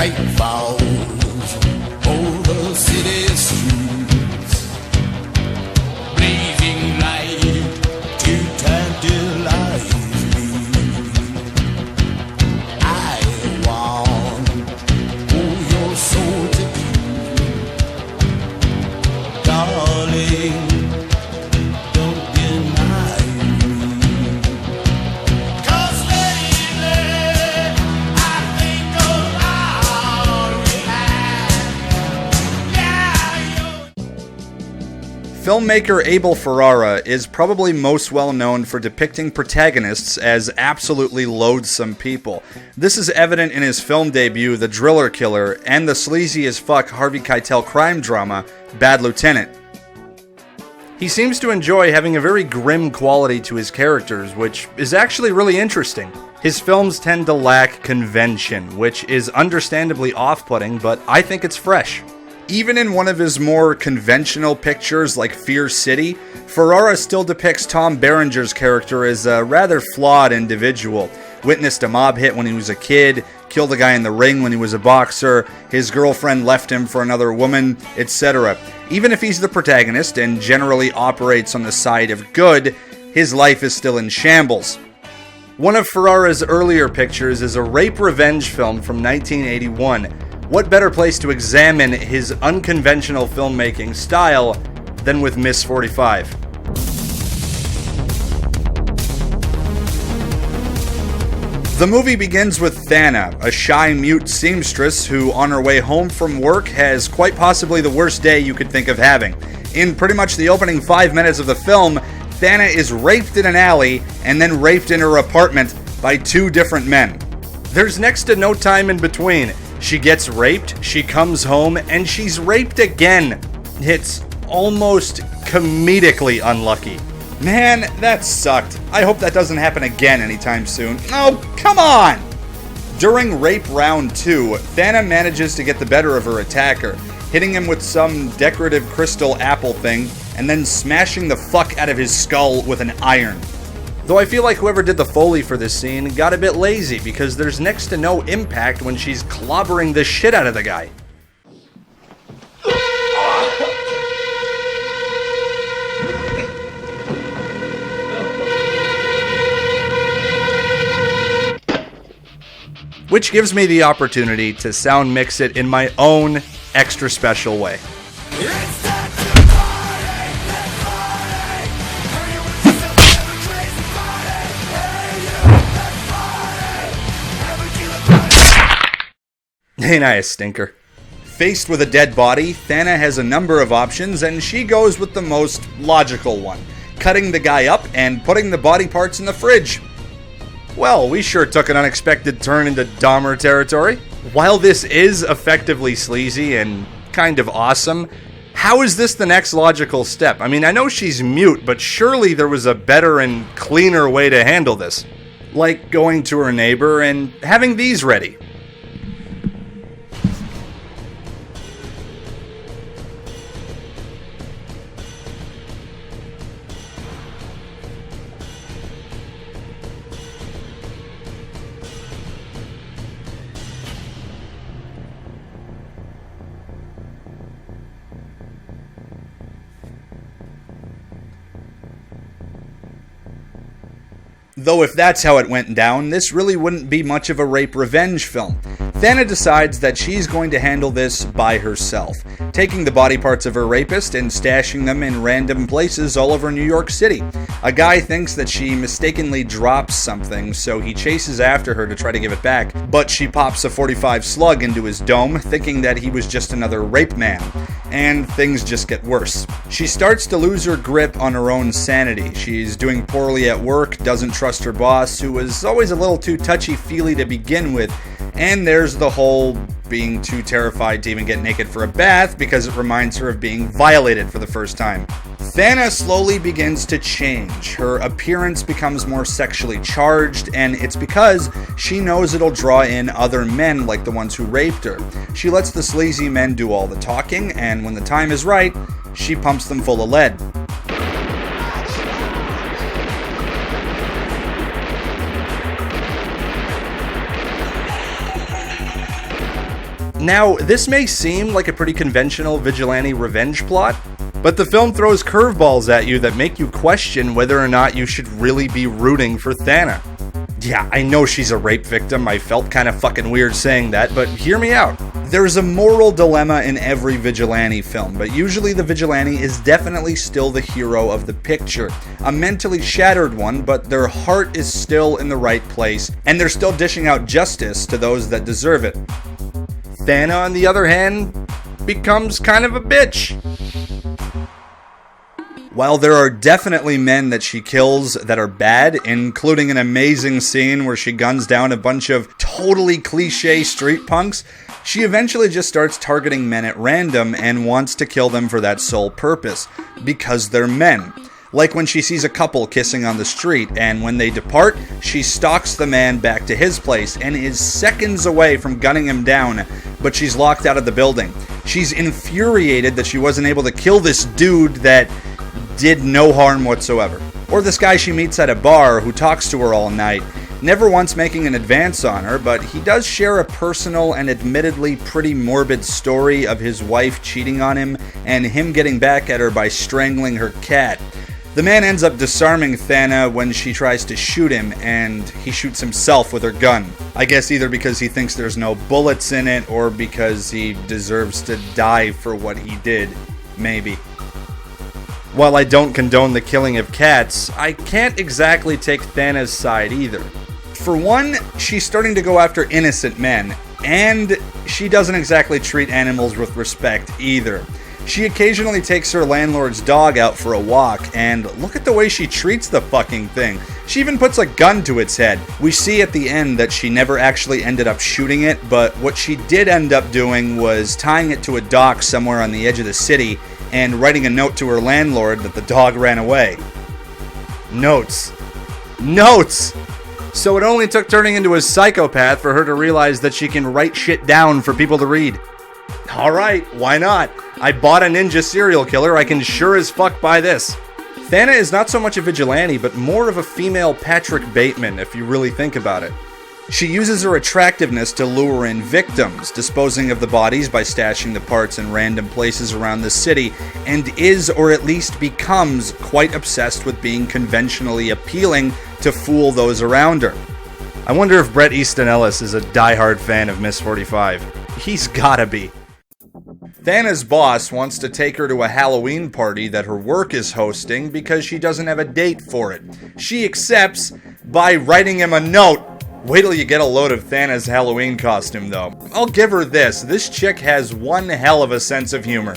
night falls over city streets, blazing light to tantalize me. I want your soul to be, darling. Don't deny me, 'cause lately I think of all we had. Filmmaker Abel Ferrara is probably most well known for depicting protagonists as absolutely loathsome people. This is evident in his film debut, The Driller Killer, and the sleazy as fuck Harvey Keitel crime drama, Bad Lieutenant. He seems to enjoy having a very grim quality to his characters, which is actually really interesting. His films tend to lack convention, which is understandably off-putting, but I think it's fresh. Even in one of his more conventional pictures like Fear City, Ferrara still depicts Tom Berenger's character as a rather flawed individual. Witnessed a mob hit when he was a kid, killed a guy in the ring when he was a boxer, his girlfriend left him for another woman, etc. Even if he's the protagonist and generally operates on the side of good, his life is still in shambles. One of Ferrara's earlier pictures is a rape revenge film from 1981. What better place to examine his unconventional filmmaking style than with Ms.45? The movie begins with Thana, a shy mute seamstress who, on her way home from work, has quite possibly the worst day you could think of having. In pretty much the opening 5 minutes of the film, Thana is raped in an alley and then raped in her apartment by 2 different men. There's next to no time in between. She gets raped, she comes home, and she's raped again. It's almost comedically unlucky. Man, that sucked. I hope that doesn't happen again anytime soon. Oh, come on! During rape round 2, Thana manages to get the better of her attacker, hitting him with some decorative crystal apple thing, and then smashing the fuck out of his skull with an iron. Though I feel like whoever did the Foley for this scene got a bit lazy because there's next to no impact when she's clobbering the shit out of the guy. Which gives me the opportunity to sound mix it in my own extra special way. Ain't I a stinker? Faced with a dead body, Thana has a number of options, and she goes with the most logical one, cutting the guy up and putting the body parts in the fridge. Well, we sure took an unexpected turn into Dahmer territory. While this is effectively sleazy and kind of awesome, how is this the next logical step? I mean, I know she's mute, but surely there was a better and cleaner way to handle this. Like going to her neighbor and having these ready. Though if that's how it went down, this really wouldn't be much of a rape revenge film. Thana decides that she's going to handle this by herself, taking the body parts of her rapist and stashing them in random places all over New York City. A guy thinks that she mistakenly drops something, so he chases after her to try to give it back, but she pops a .45 slug into his dome, thinking that he was just another rape man. And things just get worse. She starts to lose her grip on her own sanity. She's doing poorly at work, doesn't trust her boss, who was always a little too touchy-feely to begin with, and there's the whole being too terrified to even get naked for a bath because it reminds her of being violated for the first time. Thana slowly begins to change. Her appearance becomes more sexually charged, and it's because she knows it'll draw in other men like the ones who raped her. She lets the sleazy men do all the talking, and when the time is right, she pumps them full of lead. Now, this may seem like a pretty conventional vigilante revenge plot, but the film throws curveballs at you that make you question whether or not you should really be rooting for Thana. Yeah, I know she's a rape victim, I felt kinda fucking weird saying that, but hear me out. There's a moral dilemma in every vigilante film, but usually the vigilante is definitely still the hero of the picture. A mentally shattered one, but their heart is still in the right place, and they're still dishing out justice to those that deserve it. Thana, on the other hand, becomes kind of a bitch. While there are definitely men that she kills that are bad, including an amazing scene where she guns down a bunch of totally cliche street punks, she eventually just starts targeting men at random and wants to kill them for that sole purpose, because they're men. Like when she sees a couple kissing on the street, and when they depart, she stalks the man back to his place and is seconds away from gunning him down, but she's locked out of the building. She's infuriated that she wasn't able to kill this dude that did no harm whatsoever. Or this guy she meets at a bar who talks to her all night, never once making an advance on her, but he does share a personal and admittedly pretty morbid story of his wife cheating on him and him getting back at her by strangling her cat. The man ends up disarming Thana when she tries to shoot him, and he shoots himself with her gun. I guess either because he thinks there's no bullets in it, or because he deserves to die for what he did. Maybe. While I don't condone the killing of cats, I can't exactly take Thana's side either. For one, she's starting to go after innocent men, and she doesn't exactly treat animals with respect either. She occasionally takes her landlord's dog out for a walk, and look at the way she treats the fucking thing. She even puts a gun to its head. We see at the end that she never actually ended up shooting it, but what she did end up doing was tying it to a dock somewhere on the edge of the city and writing a note to her landlord that the dog ran away. Notes. So it only took turning into a psychopath for her to realize that she can write shit down for people to read. Alright, why not? I bought a ninja serial killer, I can sure as fuck buy this. Thana is not so much a vigilante, but more of a female Patrick Bateman, if you really think about it. She uses her attractiveness to lure in victims, disposing of the bodies by stashing the parts in random places around the city, and is, or at least becomes, quite obsessed with being conventionally appealing to fool those around her. I wonder if Bret Easton Ellis is a diehard fan of Ms.45. He's gotta be. Thana's boss wants to take her to a Halloween party that her work is hosting because she doesn't have a date for it. She accepts by writing him a note. Wait till you get a load of Thana's Halloween costume, though. I'll give her this chick has one hell of a sense of humor.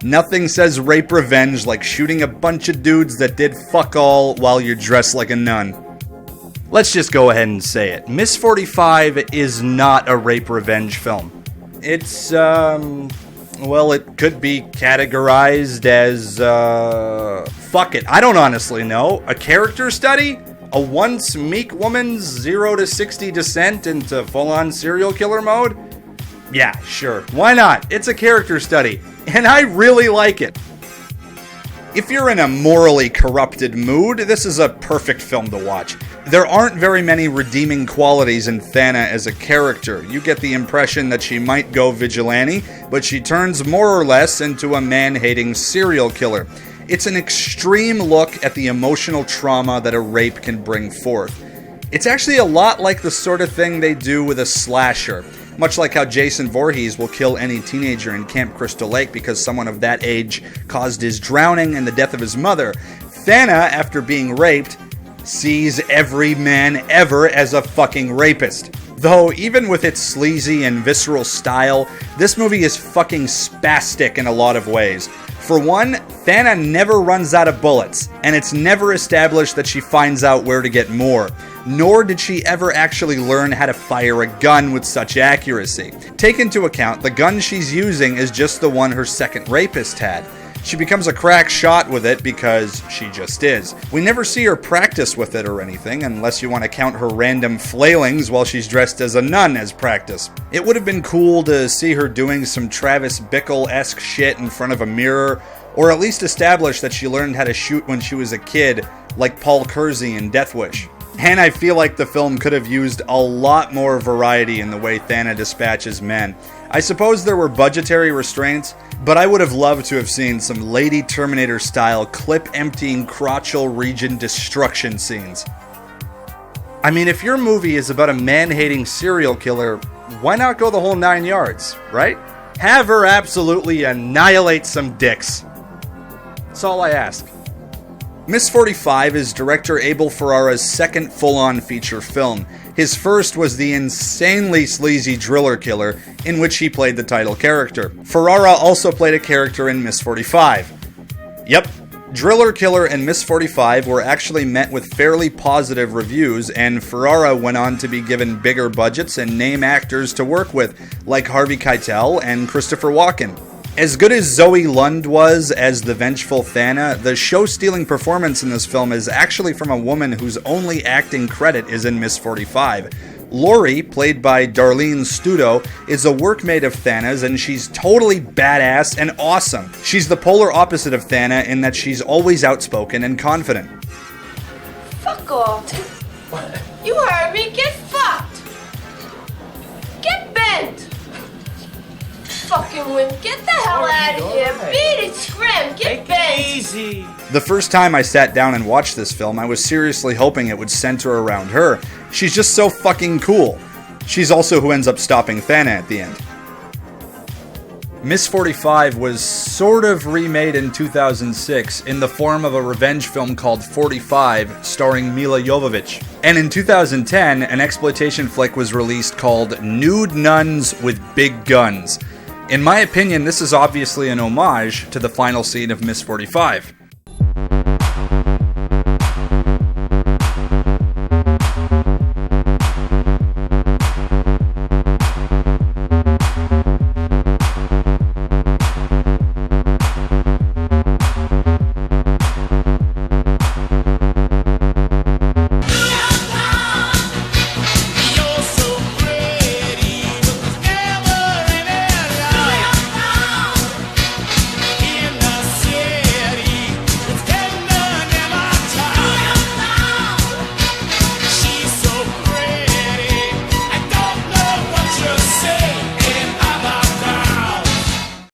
Nothing says rape revenge like shooting a bunch of dudes that did fuck all while you're dressed like a nun. Let's just go ahead and say it. Ms.45 is not a rape revenge film. It's, well, it could be categorized as, fuck it, I don't honestly know. A character study? A once meek woman's 0 to 60 descent into full-on serial killer mode? Yeah, sure. Why not? It's a character study, and I really like it. If you're in a morally corrupted mood, this is a perfect film to watch. There aren't very many redeeming qualities in Thana as a character. You get the impression that she might go vigilante, but she turns more or less into a man-hating serial killer. It's an extreme look at the emotional trauma that a rape can bring forth. It's actually a lot like the sort of thing they do with a slasher. Much like how Jason Voorhees will kill any teenager in Camp Crystal Lake because someone of that age caused his drowning and the death of his mother, Thana, after being raped, sees every man ever as a fucking rapist. Though, even with its sleazy and visceral style, this movie is fucking spastic in a lot of ways. For one, Thana never runs out of bullets, and it's never established that she finds out where to get more, nor did she ever actually learn how to fire a gun with such accuracy. Take into account, the gun she's using is just the one her second rapist had. She becomes a crack shot with it because she just is. We never see her practice with it or anything, unless you want to count her random flailings while she's dressed as a nun as practice. It would have been cool to see her doing some Travis Bickle-esque shit in front of a mirror, or at least establish that she learned how to shoot when she was a kid, like Paul Kersey in Death Wish. And I feel like the film could have used a lot more variety in the way Thana dispatches men. I suppose there were budgetary restraints, but I would have loved to have seen some Lady Terminator-style clip-emptying crotchal region destruction scenes. I mean, if your movie is about a man-hating serial killer, why not go the whole 9 yards, right? Have her absolutely annihilate some dicks. That's all I ask. Ms.45 is director Abel Ferrara's second full-on feature film. His first was the insanely sleazy Driller Killer, in which he played the title character. Ferrara also played a character in Ms.45. Yep, Driller Killer and Ms.45 were actually met with fairly positive reviews, and Ferrara went on to be given bigger budgets and name actors to work with, like Harvey Keitel and Christopher Walken. As good as Zoe Lund was as the vengeful Thana, the show-stealing performance in this film is actually from a woman whose only acting credit is in Ms.45. Laurie, played by Darlene Studo, is a workmate of Thana's, and she's totally badass and awesome. She's the polar opposite of Thana in that she's always outspoken and confident. Fuck off. You heard me. Get fucked. Get bent. Fucking wimp. Get the hell out of here. Beat it, scrim. Get bent. Easy. The first time I sat down and watched this film, I was seriously hoping it would center around her. She's just so fucking cool. She's also who ends up stopping Thana at the end. Ms.45 was sort of remade in 2006 in the form of a revenge film called 45, starring Mila Jovovich. And in 2010, an exploitation flick was released called Nude Nuns with Big Guns. In my opinion, this is obviously an homage to the final scene of Ms.45.